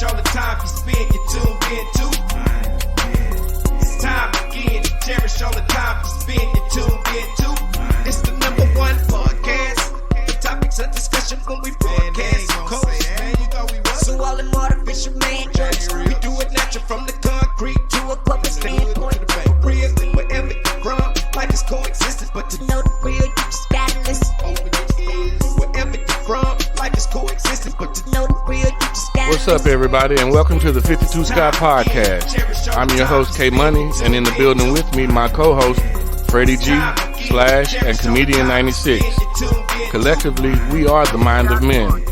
cherish all the time you spend, you tuned in to. It's time again to cherish all the time you spend, you tuned in to. It's the number one podcast. The topics of discussion when we broadcast. So all them artificial man jokes, we do it natural from the concrete to a public standpoint. Real, wherever you from, life is coexistence, but to know the real, you just gotta listen. Wherever you from, life is coexistence, but to know the real, you just gotta listen. What's up, everybody, and welcome to the 52 Scott Podcast. I'm your host, K Money, and in the building with me, my co-host, Freddie G, Slash, and Comedian 96. Collectively, we are the Mind of Men.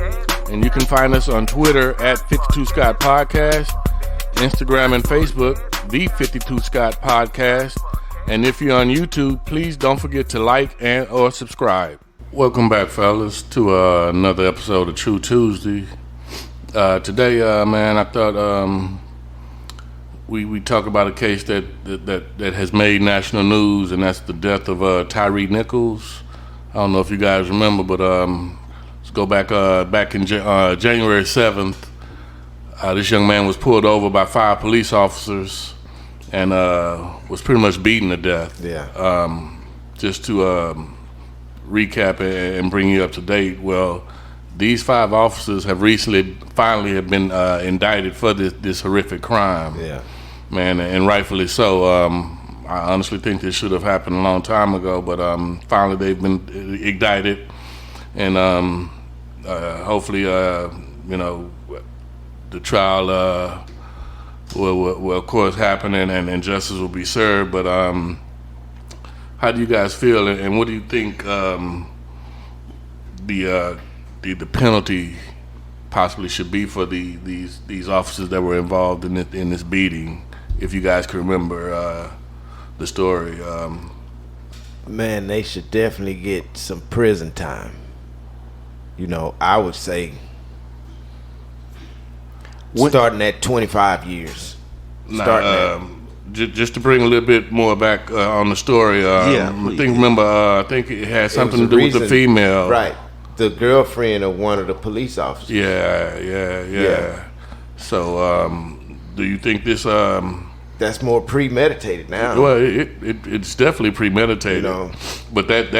And you can find us on Twitter at 52 Scott Podcast, Instagram and Facebook, the 52 Scott Podcast. And if you're on YouTube, please don't forget to like and or subscribe. Welcome back, fellas, to another episode of True Tuesday. Today, man, I thought we talk about a case that has made national news, and that's the death of Tyree Nichols. I don't know if you guys remember, but let's go back in January 7th. This young man was pulled over by 5 police officers and was pretty much beaten to death. Yeah. Just to recap and bring you up to date, well, these 5 officers have finally have been indicted for this horrific crime. Yeah. Man, and rightfully so. I honestly think this should have happened a long time ago, but finally they've been indicted, and hopefully, the trial will of course happen, and justice will be served. But how do you guys feel, and what do you think the penalty possibly should be for these officers that were involved in this beating? If you guys can remember the story. Man, they should definitely get some prison time. You know, I would say starting at 25 years. Just to bring a little bit more back on the story. I think it had something to do with the female. Right. The girlfriend of one of the police officers. Yeah. So, do you think this... that's more premeditated now. Well, it's definitely premeditated. But that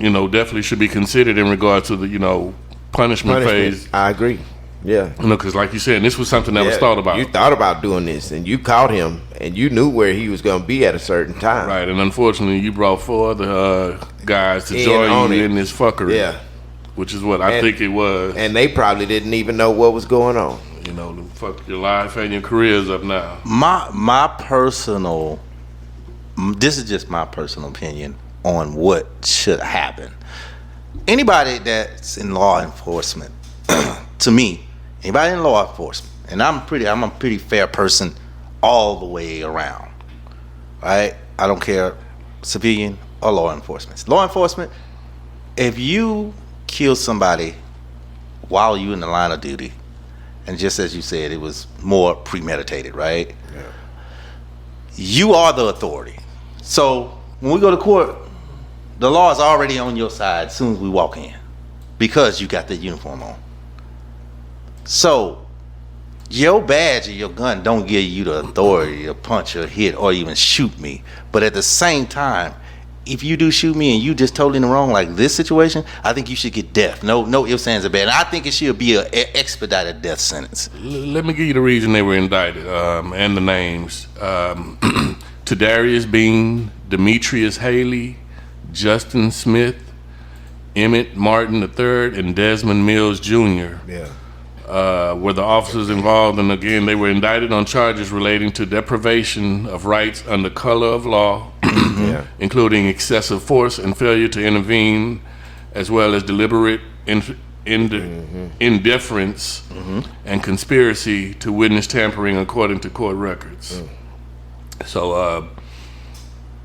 definitely should be considered in regards to the, punishment phase. I agree. Yeah. Because like you said, this was something that was thought about. You thought about doing this, and you caught him, and you knew where he was going to be at a certain time. Right, and unfortunately, you brought 4 other guys to join you in this fuckery. Yeah. Which is what I think it was. And they probably didn't even know what was going on. Fuck your life and your career's up now. This is just my personal opinion on what should happen. Anybody that's in law enforcement, to me, anybody in law enforcement, and I'm a pretty fair person all the way around, right? I don't care, civilian or law enforcement. Law enforcement, if you kill somebody while you're in the line of duty, and just as you said, it was more premeditated, right? Yeah. You are the authority. So when we go to court, the law is already on your side as soon as we walk in because you got the uniform on. So your badge or your gun don't give you the authority to punch or hit or even shoot me. But at the same time, if you do shoot me and you just totally in the wrong, like this situation, I think you should get death. No ifs, ands, or bad. And I think it should be an expedited death sentence. Let me give you the reason they were indicted and the names. Tadarius Bean, Demetrius Haley, Justin Smith, Emmett Martin III, and Desmond Mills Jr. Were the officers involved, and again, they were indicted on charges relating to deprivation of rights under color of law, including excessive force and failure to intervene, as well as deliberate indifference and conspiracy to witness tampering, according to court records. So,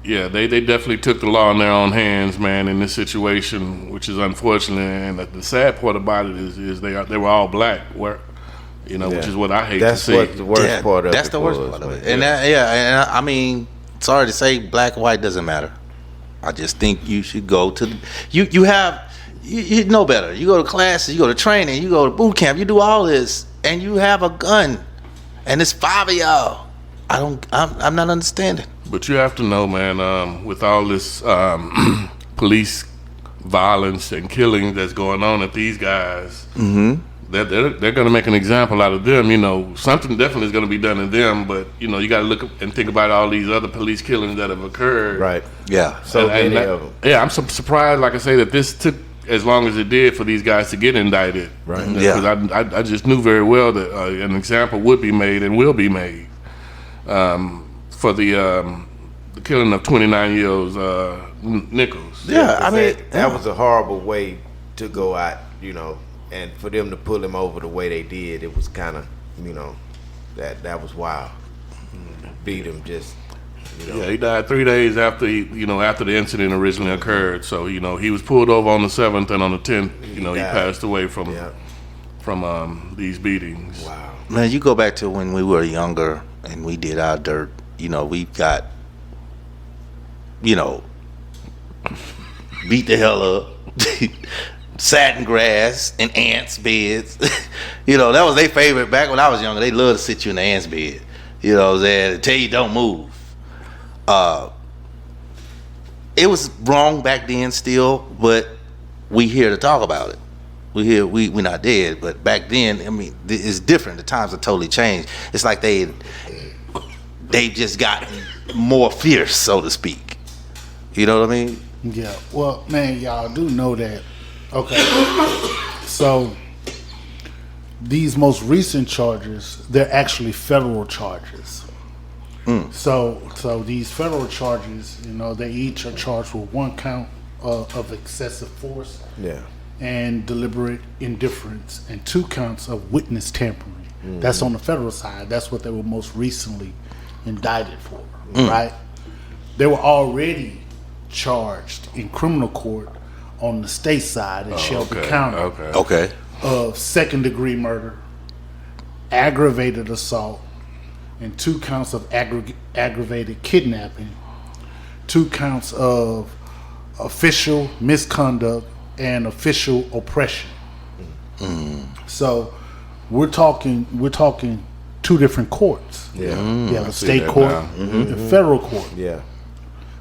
they definitely took the law in their own hands, man, in this situation, which is unfortunate. And the sad part about it is they were all black, which is what I hate to see. That's the worst part of it. That's the worst part of it. And I mean, sorry to say, black or white doesn't matter. I just think you should go to you have you know better. You go to classes, you go to training, you go to boot camp, you do all this, and you have a gun, and it's 5 of y'all. I'm not understanding. But you have to know, man, with all this police violence and killing that's going on, that these guys, they're going to make an example out of them. You know, something definitely is going to be done to them, but, you know, you got to look and think about all these other police killings that have occurred. Right. Yeah. So many of them. Yeah, I'm surprised, like I say, that this took as long as it did for these guys to get indicted. Right. Yeah. Because I just knew very well that an example would be made and will be made for the killing of 29-year-old Nichols. Yeah, I mean, that was a horrible way to go out, you know, and for them to pull him over the way they did, it was kind of, you know, that was wild. Beat him just, you know. Yeah, he died 3 days after after the incident originally occurred. So, you know, he was pulled over on the 7th, and on the 10th, you know, he passed away from these beatings. Wow. Man, you go back to when we were younger and we did our dirt. You know, we got, you know, beat the hell up, sat in grass and ants' beds. You know, that was their favorite. Back when I was younger, they loved to sit you in the ants' bed. You know what I'm saying? To tell you don't move. It was wrong back then still, but we here to talk about it. We're not dead, but back then, I mean, it's different. The times have totally changed. It's like they just gotten more fierce, so to speak. You know what I mean? Yeah. Well, man, y'all do know that. Okay. So these most recent charges, they're actually federal charges. So these federal charges, you know, they each are charged with 1 count of excessive force. Yeah. And deliberate indifference, and 2 counts of witness tampering. That's on the federal side. That's what they were most recently indicted for, right? They were already charged in criminal court on the state side in Shelby County Okay. of 2nd-degree murder, aggravated assault, and 2 counts of aggravated kidnapping, 2 counts of official misconduct, and official oppression. So we're talking 2 different courts. Yeah. You have a state court and a federal court. Yeah.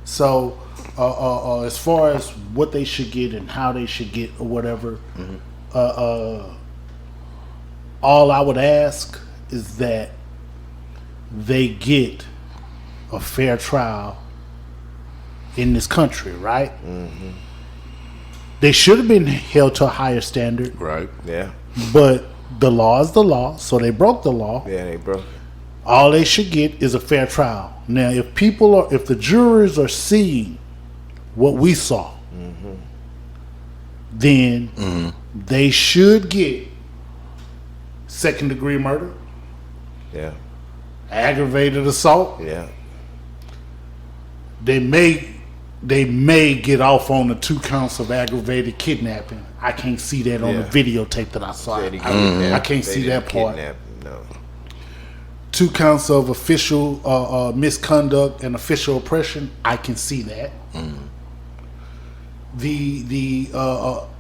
So as far as what they should get and how they should get or whatever, all I would ask is that they get a fair trial in this country, right? They should have been held to a higher standard. Right. Yeah. But the law is the law, so they broke the law. Yeah, they broke it. All they should get is a fair trial. Now, if the jurors are seeing what we saw, then they should get 2nd-degree murder, Yeah. aggravated assault. Yeah. They may get off on the 2 counts of aggravated kidnapping. I can't see that on the videotape that I saw. I can't see that part. No. 2 counts of official misconduct and official oppression. I can see that.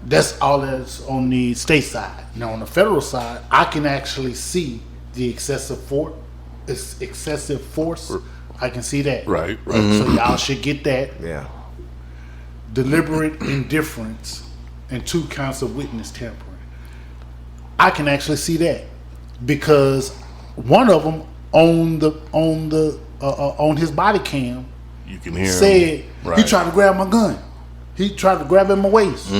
That's all that's on the state side. Now on the federal side, I can actually see the excessive force. I can see that. Right. So y'all should get that. Yeah. Deliberate indifference and 2 counts of witness tampering. I can actually see that because one of them on his body cam You can hear said him. Right. he tried to grab my gun. He tried to grab it in my waist.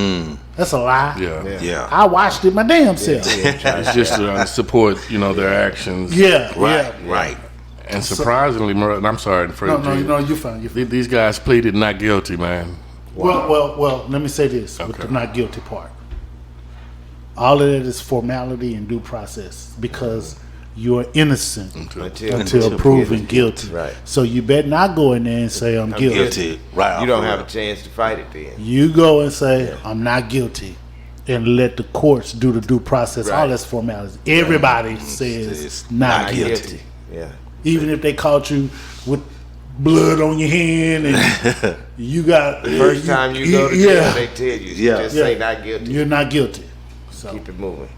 That's a lie. Yeah. I watched it my damn self. It's just to support, their actions. Right. And surprisingly, and I'm sorry, Freddie. No, you're fine. These guys pleaded not guilty, man. Well, let me say this with the not guilty part. All of that is formality and due process because you are innocent until proven guilty. Right. So you better not go in there and say I'm guilty. Right. You don't have a chance to fight it then. You go and say I'm not guilty and let the courts do the due process. Right. All that's formality. Everybody says not guilty. Yeah. Even if they caught you with blood on your hand, and you got First time you go to jail, they tell you, just say not guilty. You're not guilty. So Keep it moving.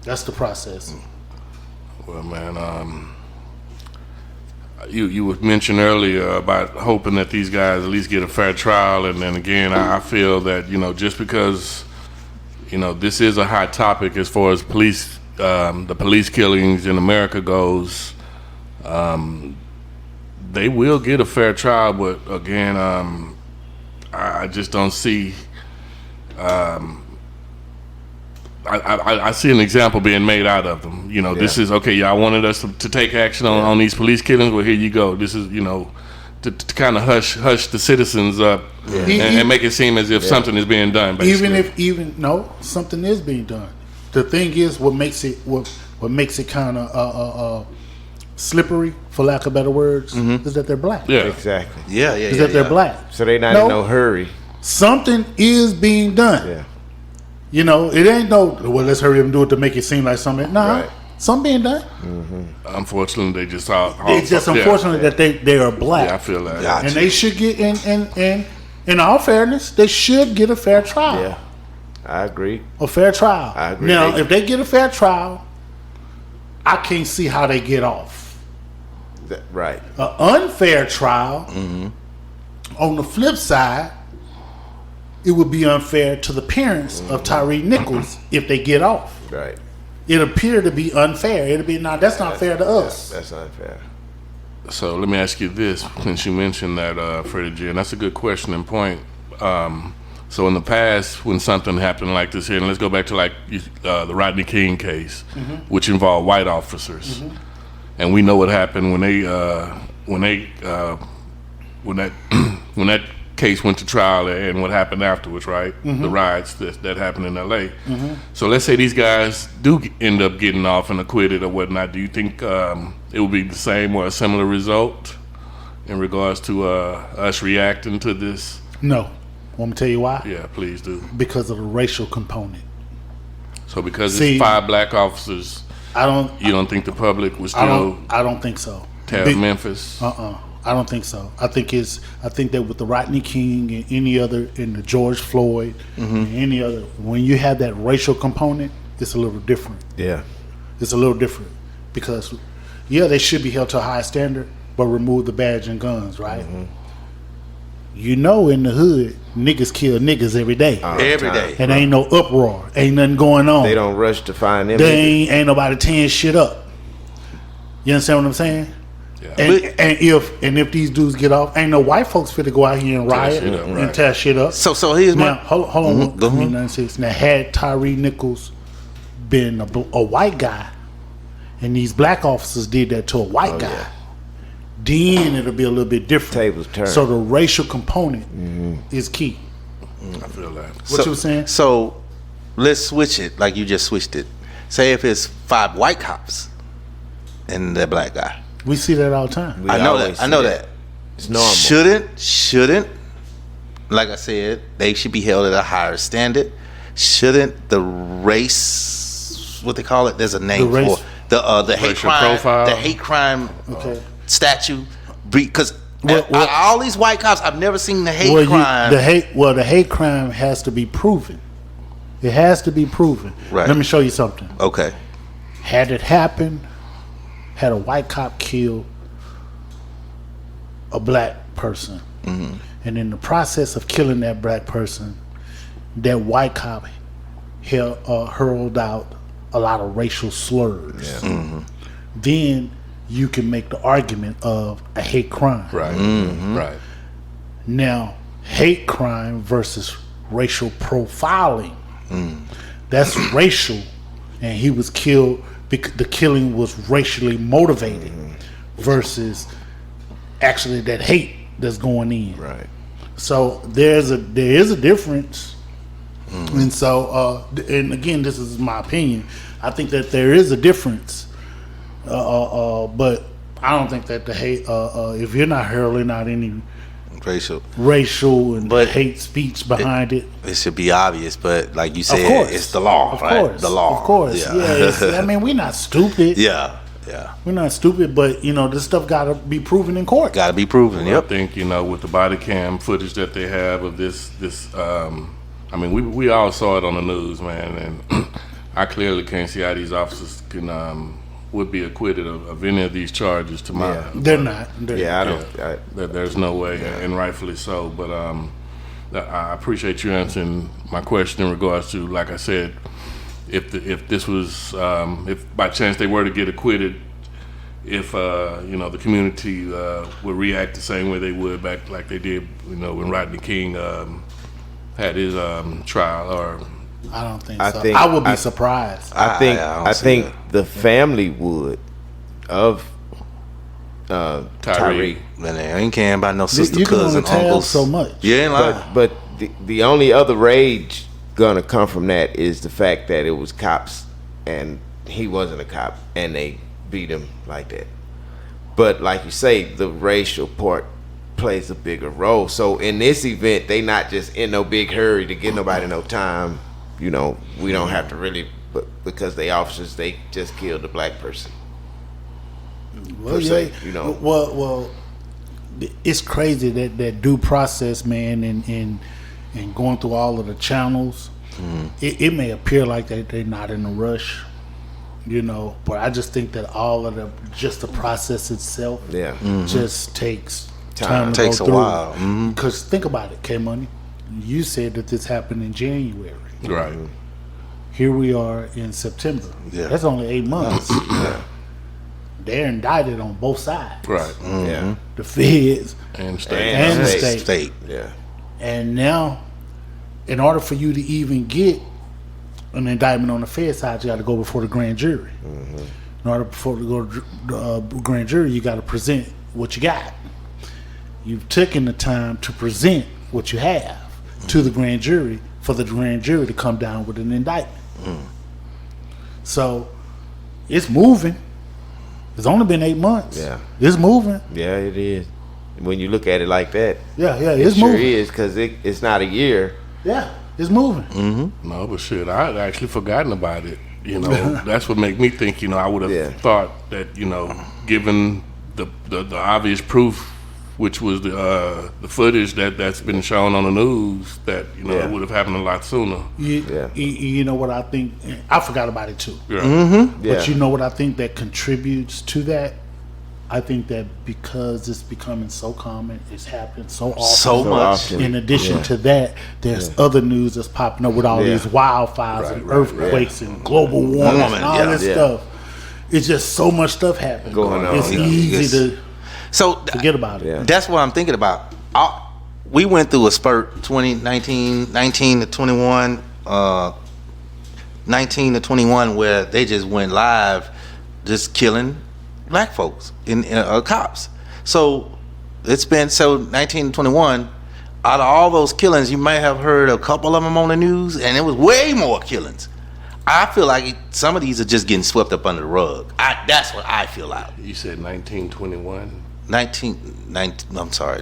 that's the process. Well, man, you was mentioned earlier about hoping that these guys at least get a fair trial, and then again, I feel that just because this is a hot topic as far as police, the police killings in America goes, they will get a fair trial, but again, I just don't see. I see an example being made out of them. This is okay. Y'all wanted us to take action on these police killings. Well, here you go. This is to kind of hush the citizens up and make it seem as if something is being done. Basically. Something is being done. The thing is, what makes it kind of slippery, for lack of better words, is that they're black. Yeah, exactly. Is that they're black. So they're not in no hurry. Something is being done. Yeah. It ain't let's hurry up and do it to make it seem like something. Nah, something being done. Unfortunately, they just It's just unfortunate that they are black. Yeah, I feel that. And they should get in all fairness, they should get a fair trial. Yeah, I agree. A fair trial. I agree. Now, if they get a fair trial, I can't see how they get off. Right. An unfair trial, on the flip side, it would be unfair to the parents of Tyree Nichols if they get off. Right. It appeared to be unfair. It'd be that's not fair to us. That's unfair. So let me ask you this, since you mentioned that, Freddie G, and that's a good question and point. So in the past, when something happened like this here, and let's go back to the Rodney King case, which involved white officers, and we know what happened when that case went to trial and what happened afterwards, right? The riots that happened in L.A. So let's say these guys do end up getting off and acquitted or whatnot. Do you think it will be the same or a similar result in regards to us reacting to this? No. Want me to tell you why? Yeah, please do. Because of the racial component. So because it's 5 black officers, you don't think the public was still? I don't think so. Tear Memphis. I don't think so. I think that with the Rodney King and the George Floyd, and any other, when you have that racial component, it's a little different. Yeah. It's a little different because, they should be held to a high standard, but remove the badge and guns, right? In the hood, niggas kill niggas every day. Every day. And ain't no uproar. Ain't nothing going on. They don't rush to find them. Ain't nobody tearing shit up. You understand what I'm saying? Yeah. And if these dudes get off, ain't no white folks fit to go out here and riot and tear shit up. So here's now, hold on. Go ahead. Now, had Tyree Nichols been a white guy, and these black officers did that to a white guy, then it'll be a little bit different. Tables turn. So the racial component is key. I feel that. What you were saying? So let's switch it like you just switched it. Say if it's 5 white cops and that black guy. We see that all the time. I know that. It's normal. Shouldn't, like I said, they should be held at a higher standard. Shouldn't the race, what they call it? There's a name for it. The hate crime profile. The hate crime statute, because all these white cops, I've never seen the hate crime. The hate crime has to be proven. It has to be proven. Right. Let me show you something. Okay. Had it happened, had a white cop kill a black person, and in the process of killing that black person, that white cop hurled out a lot of racial slurs. Then you can make the argument of a hate crime. Right. Right. Now, hate crime versus racial profiling. That's racial, and he was killed because the killing was racially motivated versus actually that hate that's going in. Right. So there is a difference. And so and again, this is my opinion. I think that there is a difference. But I don't think that the hate if you're not hurling out any racial and hate speech behind it. It should be obvious, but like you said, it's the law, of right? Course, the law. Of course. Yeah. I mean, we're not stupid. Yeah. Yeah. We're not stupid, but this stuff got to be proven in court. Got to be proven. I Yep. think with the body cam footage that they have of this, I mean, we all saw it on the news, man, and I clearly can't see how these officers would be acquitted of any of these charges. To my, They're not. Yeah, I don't. there's no way, and rightfully so. But I appreciate you answering my question in regards to, like I said, if this was if by chance they were to get acquitted, if the community would react the same way they would back like they did when Rodney King had his trial. Or I don't think I so. think- I would be I- surprised. I think the family would of Tyreek. Man, they ain't caring about no sister, You can cousin, only tell uncles. so much. You ain't lying. But the only other rage gonna come from that is the fact that it was cops and he wasn't a cop and they beat him like that. But like you say, the racial part plays a bigger role. So in this event, they not just in no big hurry to get nobody no time. We don't have to really, but because they officers, they just killed a black person. Well, per se, Well, it's crazy that due process, man, and going through all of the channels. It may appear like they're not in a rush, but I just think that all of the process itself, just takes time to Takes go a through. while. Because think about it, K Money. You said that this happened in January. right, Here we are in September. Yeah. That's only 8 months. They're indicted on both sides. right, Yeah. The feds and state. and the state. state. Yeah. And now, in order for you to even get an indictment on the Fed side, you got to go before the grand jury. In order before to go to the grand jury, you got to present what you got. You've taken the time to present what you have to the grand jury for the grand jury to come down with an indictment. So it's moving. It's only been 8 months. Yeah. It's moving. Yeah, it is. When you look at it like that, Yeah, it it's sure moving. is because it's not a year. Yeah, it's moving. No, but shit, I had actually forgotten about it. That's what made me think. I would have thought that given the obvious proof, which was the footage that's been shown on the news, that it would have happened a lot sooner. You know what I think? I forgot about it too. Yeah. Yeah. But you know what I think that contributes to that? I think that because it's becoming so common, it's happening so often. So much. often. In addition to that, there's other news that's popping up with all these wildfires and earthquakes and global warming and all this stuff. It's just so much stuff happening. Going on. It's Yeah. easy to So forget about it. Yeah. that's what I'm thinking about. We went through a spurt 2019, 19 to 21, 19 to 21, where they just went live, just killing black folks in cops. So it's been 19 to 21. Out of all those killings, you may have heard a couple of them on the news, and it was way more killings. I feel like some of these are just getting swept up under the rug. That's what I feel like. You said 1921.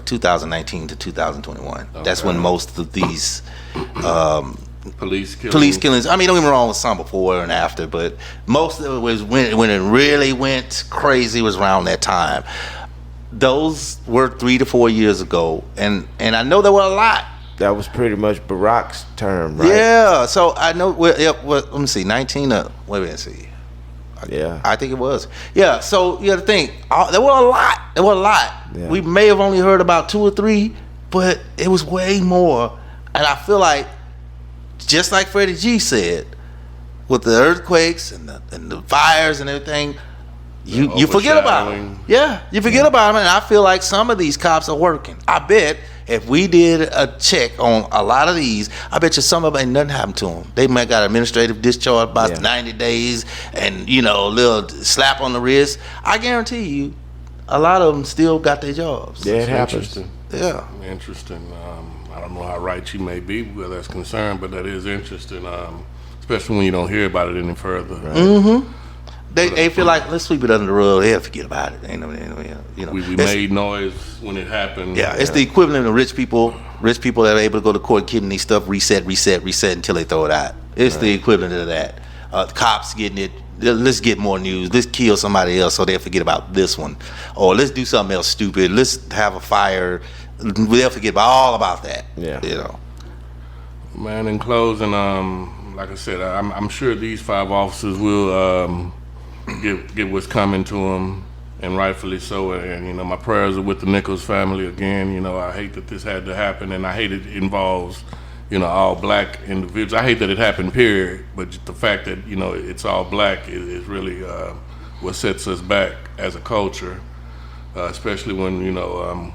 2019 to 2021. Okay. That's when most of these Police killings. I mean, don't get me wrong, with some before and after, but most of it was when it really went crazy was around that time. Those were 3 to 4 years ago, and I know there were a lot. That was pretty much Barack's term, right? Yeah, so I know. Let me see, 19. Wait a minute, see. Yeah. I think it was. Yeah, so you got to think. There were a lot. Yeah. We may have only heard about 2 or 3, but it was way more. And I feel like, just like Freddie G said, with the earthquakes and the fires and everything, you forget about them. Yeah, you forget about them. And I feel like some of these cops are working. I bet if we did a check on a lot of these, I bet you some of them ain't nothing happened to them. They might got administrative discharge about 90 days and, a little slap on the wrist. I guarantee you, a lot of them still got their jobs. Yeah, it happens. Interesting. Yeah. Interesting. I don't know how right you may be where that's concerned, but that is interesting, especially when you don't hear about it any further. Right? They feel like, let's sweep it under the rug. They'll forget about it. We made noise when it happened. Yeah, it's the equivalent of rich people that are able to go to court, getting these stuff reset until they throw it out. It's the equivalent of that. Cops getting it let's get more news. Let's kill somebody else so they'll forget about this one. Or let's do something else stupid. Let's have a fire. They'll forget all about that. Yeah. You know. Man, in closing, like I said, I'm sure these 5 officers will get what's coming to them, and rightfully so. And, you know, my prayers are with the Nichols family again. You know, I hate that this had to happen, and I hate it involves, you know, all black individuals. I hate that it happened, period. But just the fact that, you know, it's all black is really what sets us back as a culture, especially when, you know,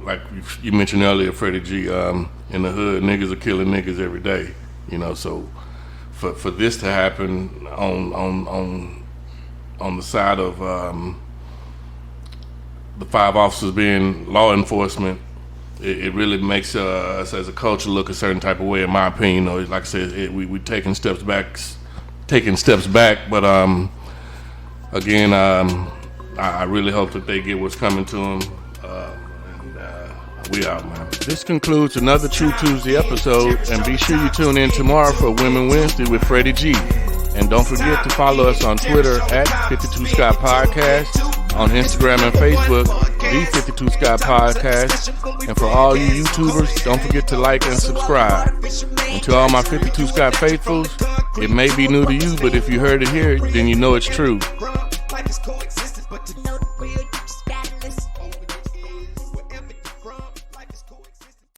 like you mentioned earlier, Freddie G, in the hood, niggas are killing niggas every day. You know, so for this to happen on the side of the 5 officers being law enforcement, it really makes us as a culture look a certain type of way, in my opinion. You know, like I said, we taking steps back, but again, I really hope that they get what's coming to them. We out, man. This concludes another True Tuesday episode, and be sure you tune in tomorrow for Women Wednesday with Freddie G. And don't forget to follow us on Twitter at 52 Scott Podcast, on Instagram and Facebook, the 52 Scott Podcast. And for all you YouTubers, don't forget to like and subscribe. And to all my 52 Scott faithfuls, it may be new to you, but if you heard it here, then you know it's true.